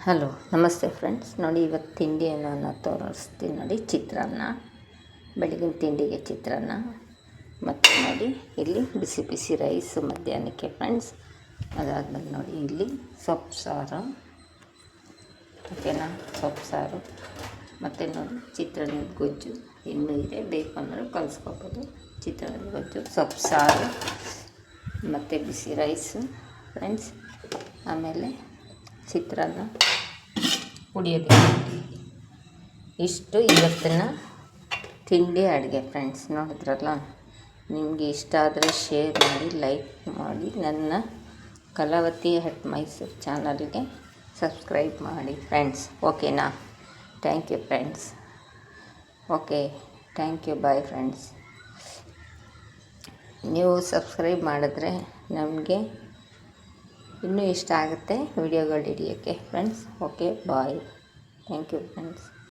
Hello ನಮಸ್ತೆ friends. ನೋಡಿ ಇವತ್ತು ತಿಂಡಿಯನ್ನು ನಾನು ತೋರಿಸ್ತೀನಿ. ನೋಡಿ ಚಿತ್ರಾನ್ನ, ಬೆಳಗಿನ ತಿಂಡಿಗೆ ಚಿತ್ರಾನ್ನ. ಮತ್ತು ನೋಡಿ ಇಲ್ಲಿ ಬಿಸಿ ಬಿಸಿ ರೈಸು ಮಧ್ಯಾಹ್ನಕ್ಕೆ ಫ್ರೆಂಡ್ಸ್. ಅದಾದಮೇಲೆ ನೋಡಿ ಇಲ್ಲಿ ಸೊಪ್ಪು ಸಾರು, ಓಕೆನಾ, ಸೊಪ್ಪು ಸಾರು. ಮತ್ತು ನೋಡಿ ಚಿತ್ರಾನ್ನದ ಗೊಜ್ಜು ಇನ್ನೂ ಇದೆ, ಬೇಕು ಅಂದರೆ ಕಲಿಸ್ಕೊಬೋದು. ಚಿತ್ರಾನ್ನದ ಗೊಜ್ಜು, ಸೊಪ್ಪು ಸಾರು ಮತ್ತು ಬಿಸಿ ರೈಸು ಫ್ರೆಂಡ್ಸ್. ಆಮೇಲೆ ಚಿತ್ರಾನ್ನ ಕುಡಿಯೋದು. ಇಷ್ಟು ಇವತ್ತಿನ ತಿಂಡಿ ಅಡುಗೆ ಫ್ರೆಂಡ್ಸ್. ನೋಡಿದ್ರಲ್ಲ, ನಿಮಗೆ ಇಷ್ಟ ಆದರೆ ಶೇರ್ ಮಾಡಿ, ಲೈಕ್ ಮಾಡಿ, ನನ್ನ ಕಲಾವತಿ ಹಟ್ ಮೈಸೂರು ಚಾನಲ್ಗೆ ಸಬ್ಸ್ಕ್ರೈಬ್ ಮಾಡಿ ಫ್ರೆಂಡ್ಸ್, ಓಕೆನಾ. Thank you friends. Okay, thank you, bye friends. ನೀವು ಸಬ್ಸ್ಕ್ರೈಬ್ ಮಾಡಿದ್ರೆ ನಮಗೆ ಇನ್ನೂ ಇಷ್ಟ ಆಗುತ್ತೆ ವಿಡಿಯೋಗಳು ಹಿಡಿಯೋಕ್ಕೆ friends. Okay, bye. Thank you friends.